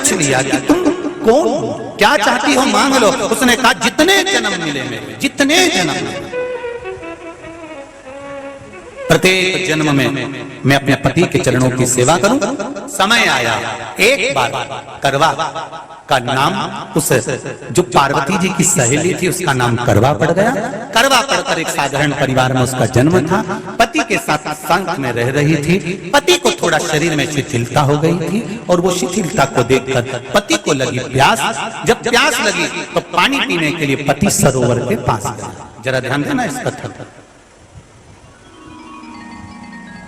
पूछ लिया कि तुम कौन, क्या चाहती हो मांग लो। उसने कहा जितने जन्म मिले मेरे, जितने जन्म, प्रत्येक जन्म में मैं अपने पति के चरणों की सेवा करूं। समय आया, एक बार करवा का नाम, उस जो पार्वती जी की सहेली थी उसका नाम करवा पड़ गया। करवा पड़कर एक साधारण परिवार में उसका जन्म था। पति के साथ संग में रह रही थी। पति को थोड़ा शरीर में शिथिलता हो गई थी और वो शिथिलता को देखकर पति को लगी प्यास। जब प्यास लगी तो पानी पीने के लिए पति सरोवर के पास गया। जरा ध्यान देना इस कथा पर।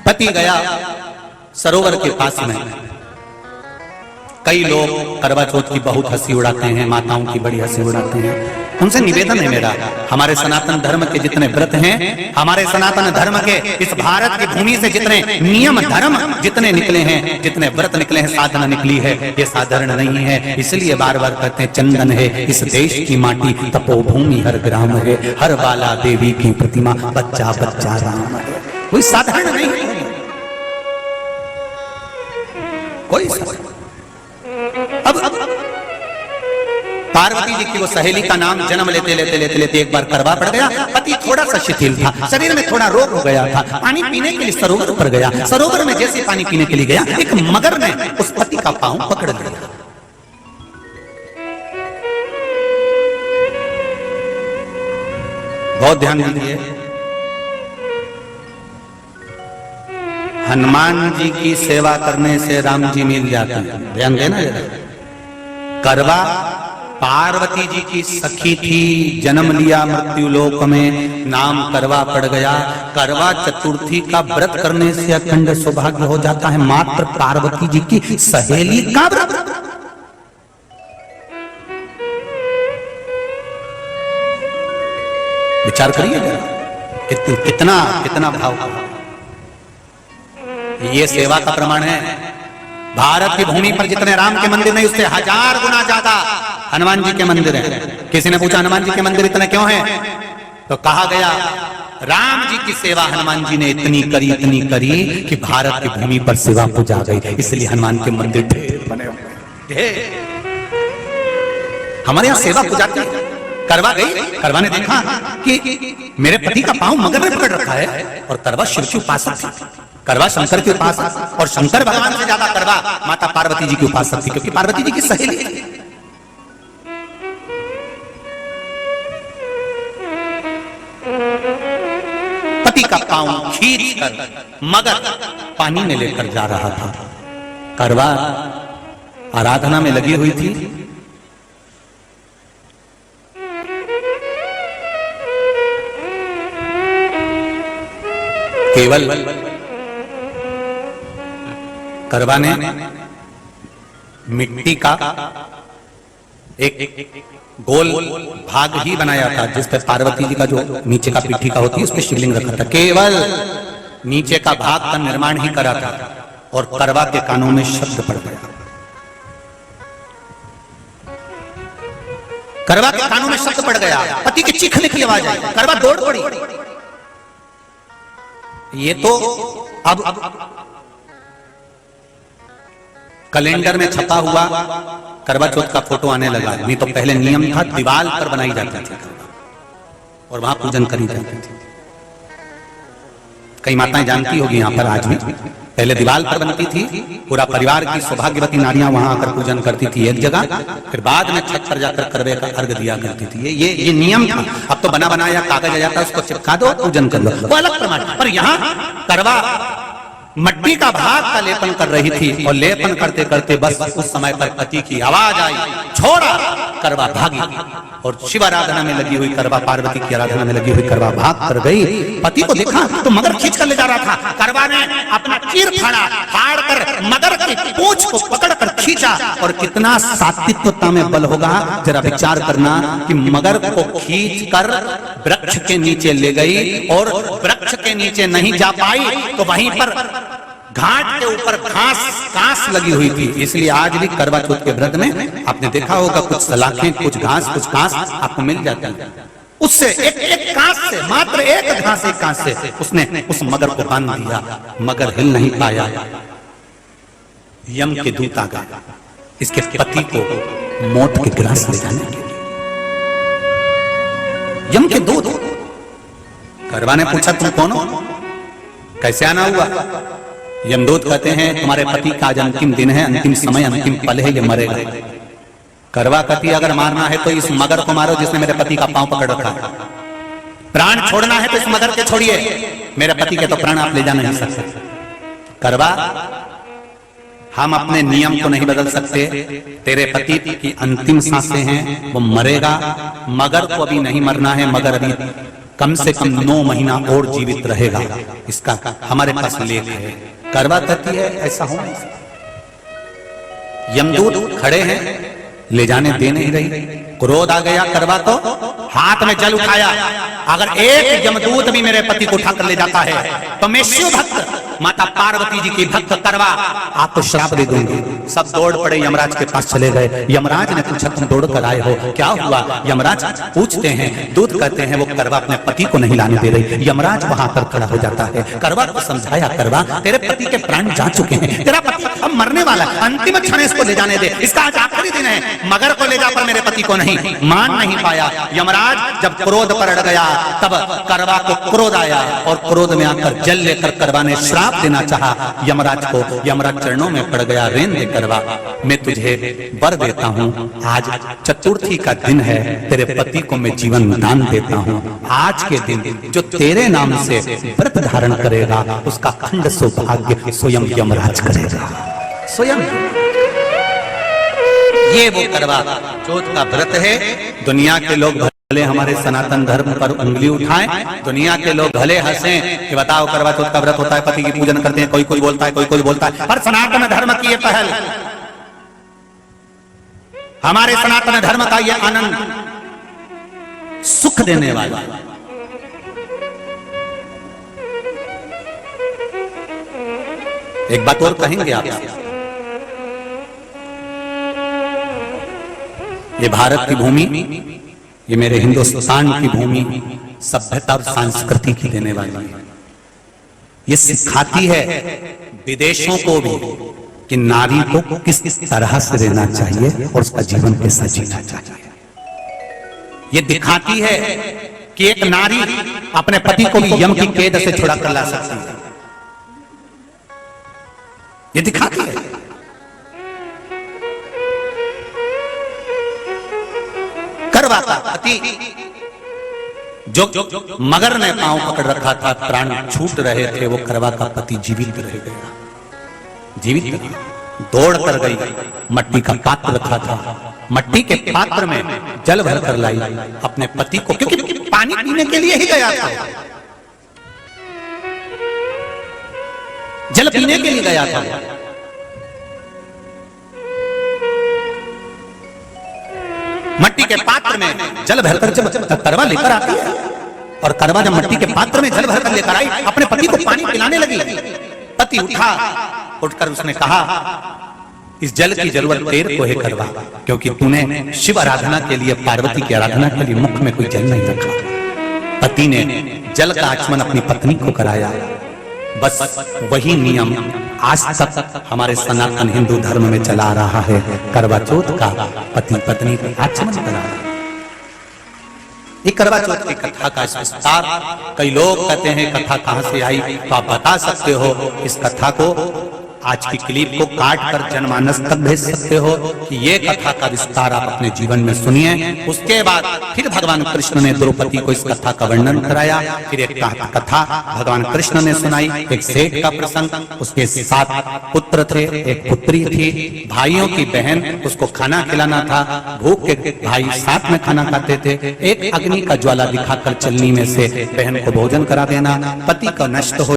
पति गया सरोवर के पास में। कई लोग करवा चौथ की बहुत हंसी उड़ाते हैं, माताओं की बड़ी हंसी उड़ाते हैं। उनसे निवेदन है मेरा, हमारे सनातन धर्म के जितने व्रत हैं, हमारे सनातन धर्म के इस भारत की भूमि से जितने नियम धर्म जितने निकले हैं, जितने व्रत निकले हैं, साधना निकली है, ये साधारण नहीं है। इसलिए बार बार कहते हैं चंदन है इस देश की माटी, तपोभूमि हर ग्राम है, हर बाला देवी की प्रतिमा, बच्चा बच्चा राम है। कोई साधारण नहीं है, कोई अब पार्वती जी की वो सहेली का नाम जन्म लेते लेते लेते लेते एक बार करवा पड़ गया। पति थोड़ा सा शिथिल था, शरीर में थोड़ा रोग हो गया था। पानी पीने के लिए सरोवर पर गया। सरोवर में जैसे पानी पीने के लिए गया, एक मगर ने उस पति का पांव पकड़ लिया। बहुत ध्यान दीजिए, हनुमान जी की सेवा करने से राम जी मिल जाते हैं। ध्यान देना जरा। करवा पार्वती जी की सखी थी, जन्म लिया मृत्युलोक में, नाम करवा पड़ गया। करवा चतुर्थी का व्रत करने से अखंड सौभाग्य हो जाता है। मात्र पार्वती जी की सहेली का व्रत। विचार करिए जरा, कितना कितना भाव। ये सेवा का प्रमाण है। भारत की भूमि पर जितने राम के मंदिर नहीं, उससे 1000 गुना ज्यादा हनुमान जी के मंदिर हैं। किसी ने पूछा हनुमान जी के मंदिर इतने क्यों हैं, तो कहा गया राम जी की सेवा हनुमान जी ने इतनी करी कि भारत की भूमि पर सेवा पूजा गई। इसलिए हनुमान के मंदिर ढेर बने हुए। हमारे यहाँ सेवा पूजाती करवा गई। करवा ने देखा कि मेरे पति का पांव मगर ने पकड़ रखा है, और करवा शिव की उपासक थी। करवा शंकर के उपासक, और शंकर भगवान से ज्यादा करवा माता पार्वती जी की उपासक थी, क्योंकि पार्वती जी की सहेली थी। पति का पांव खींचकर मगर पानी में लेकर जा रहा था। करवा आराधना में लगी हुई थी। केवल करवा ने मिट्टी का एक गोल भाग ही बनाया था, जिस पर पार्वती जी का जो नीचे का पीठी का होती है उस पर शिवलिंग रखा था। केवल नीचे का भाग का निर्माण ही करा था, और करवा के कानों में शब्द पड़ गया। करवा के कानों में शब्द पड़ गया, पति की चीखने की आवाज आई। करवा दौड़ पड़ी। ये तो अब कैलेंडर में छपा हुआ करवा चौथ का फोटो आने लगा। नहीं तो पहले नियम था, दीवार पर बनाई जाती थी और वहां पूजन करी जाती थी। कई माताएं जानती होगी यहाँ पर आज भी, पहले दीवार पर बनती थी, पूरा परिवार की सौभाग्यवती नारियां वहां आकर पूजन करती थी एक जगह, फिर बाद में छत पर जाकर करवे का अर्घ दिया करती थी। ये नियम था। अब तो बना बनाया कागज आ जाता है, उसको चिपका दो, पूजन कर लो, वो अलग प्रमाण। पर यहाँ करवा मट्टी का भाग का लेपन कर रही थी, और लेपन करते करते बस उस समय पर पति की आवाज आई, छोड़ा। करवा भागी, और शिव आराधना में लगी हुई करवा, पार्वती की आराधना में लगी हुई करवा भाग कर गई। पति को देखा तो मगर खींच कर ले जा रहा था। करवा ने अपना चीर फाड़ कर मगर की पूंछ को पकड़कर खींचा, और कितना सात्विकता में बल होगा जरा विचार करना कि मगर को खींच कर वृक्ष के नीचे ले गई, और वृक्ष के नीचे नहीं जा पाई तो वहीं पर घाट के ऊपर घास लगी हुई थी। इसलिए आज भी करवा चौथ के व्रत में आपने देखा होगा कुछ सलाखें, कुछ घास आपको मिल जाती है। उससे एक घास से, मात्र एक घास से उसने उस मगर को बांध दिया। मगर हिल नहीं पाया। यम के दूत आ गए, इसके पति को मौत के ग्रास ले जाने के लिए। यम के दूत। करवा ने पूछा तुम कौन हो, कैसे आना हुआ? यमदूत कहते हैं तुम्हारे पति का आज अंतिम दिन है, अंतिम समय, अंतिम पल है, ये मरेगा। करवा कहती अगर मारना है तो इस मगर को मारो जिसने मेरे पति का पांव पकड़ रखा है। प्राण छोड़ना है तो इस मगर के छोड़िए, मेरे पति के तो प्राण आप ले जा नहीं सकते। करवा हम अपने नियम को नहीं बदल सकते, तेरे पति की अंतिम सांसें हैं, वो मरेगा। मगर को अभी नहीं मरना है, मगर अभी कम से कम 9 महीना और जीवित रहेगा, इसका हमारे पास लेख है। करवा कहती है ऐसा हो नहीं सकता। यमदूत खड़े हैं, ले जाने दे नहीं रही। क्रोध आ गया करवा को, हाथ में जल उठाया, अगर एक यमदूत भी मेरे पति को उठाकर ले जाता है तो मैं शिव भक्त माता पार्वती जी की भक्त करवा आपको श्राप दे दूंगी। सब दौड़ पड़े, यमराज के पास चले गए। यमराज ने पूछा तुम दौड़ कर आए हो, क्या हुआ? यमराज पूछते हैं, दूत कहते हैं वो करवा अपने पति को नहीं लाने दे रही। यमराज वहां पर खड़ा हो जाता है, करवा को समझाया, करवा तेरे पति के प्राण जा चुके हैं, तेरा पति अब मरने वाला है, अंतिम क्षण इसको ले जाने दे, इसका आज आखिरी दिन है, मगर को ले जा पर मेरे पति को नहीं। मान नहीं पाया यमराज, जब क्रोध पर अड़ गया तब करवा को क्रोध आया और क्रोध में आकर जल लेकर करवा ने श्राप देना चाहा यमराज को। यमराज चरणों में पड़ गया, रेन दे करवा, मैं तुझे वर देता हूँ, आज चतुर्थी का दिन है, तेरे पति को मैं जीवन दान देता हूँ। आज के दिन जो तेरे नाम से व्रत धारण करेगा उसका खंड सौभाग्य स्वयं यमराज करेगा, स्वयं। ये वो करवा चौथ का व्रत है। दुनिया के लोग भले हमारे सनातन धर्म पर उंगली उठाएं, दुनिया के लोग भले हंसें कि बताओ करवा चौथ का व्रत होता है, पति की पूजन करते हैं, कोई कोई बोलता है, कोई कोई बोलता है, पर सनातन धर्म की ये पहल, हमारे सनातन धर्म का ये आनंद सुख देने वाला। एक बात और कहेंगे आप, ये भारत की भूमि, ये मेरे हिंदुस्तान की भूमि सभ्यता और संस्कृति की देने वाली है। ये सिखाती है विदेशों को भी कि नारी को किस तरह से रहना चाहिए और उसका जीवन कैसा जीना चाहिए। ये दिखाती है कि एक नारी अपने पति को भी यम की कैद से छुड़ा कर ला सकती है। ये दिखाती है। करवा का पति जो मगर ने पांव पकड़ रखा था, प्राण छूट रहे थे, वो करवा का पति जीवित रह गया, जीवित दौड़ कर गई, मट्टी का पात्र रखा था, मट्टी के पात्र में जल भर कर लाई अपने पति को, क्योंकि पानी पीने के लिए ही गया था, जल पीने के लिए गया था। मट्टी के पात्र में जल भरकर जब करवा लेकर आती है और करवा जब मट्टी के पात्र में जल भरकर लेकर आई, अपने पति को पानी पिलाने लगी। पति उठा, उठकर उसने कहा इस जल की जरूरत तेरे को है करवा, क्योंकि तूने शिव आराधना के लिए, पार्वती की आराधना के लिए मुख में कोई जल नहीं रखा। पति ने जल का आचमन अपनी पत्नी को कराया। बस वही नियम आज तक हमारे सनातन हिंदू धर्म में चला रहा है। करवा चौथ का पति पत्नी का आचमन करा। ये करवा चौथ की कथा का विस्तार, कई लोग कहते हैं कथा कहां से आई, तो आप बता सकते हो इस कथा को, आज की क्लिप को काट कर जनमानस तक भेज सकते हो कि ये कथा का विस्तार आप अपने जीवन में सुनिए। उसके बाद फिर भगवान कृष्ण ने द्रौपदी को इस कथा का वर्णन कराया। फिर एक कथा भगवान कृष्ण ने सुनाई, एक सेठ का प्रसंग, उसके 7 पुत्र थे, एक पुत्री थी, भाइयों की बहन, उसको खाना खिलाना था, भूख के भाई साथ में खाना खाते थे, एक अग्नि का ज्वाला दिखाकर चलनी में से बहन को भोजन करा देना, पति का नष्ट हो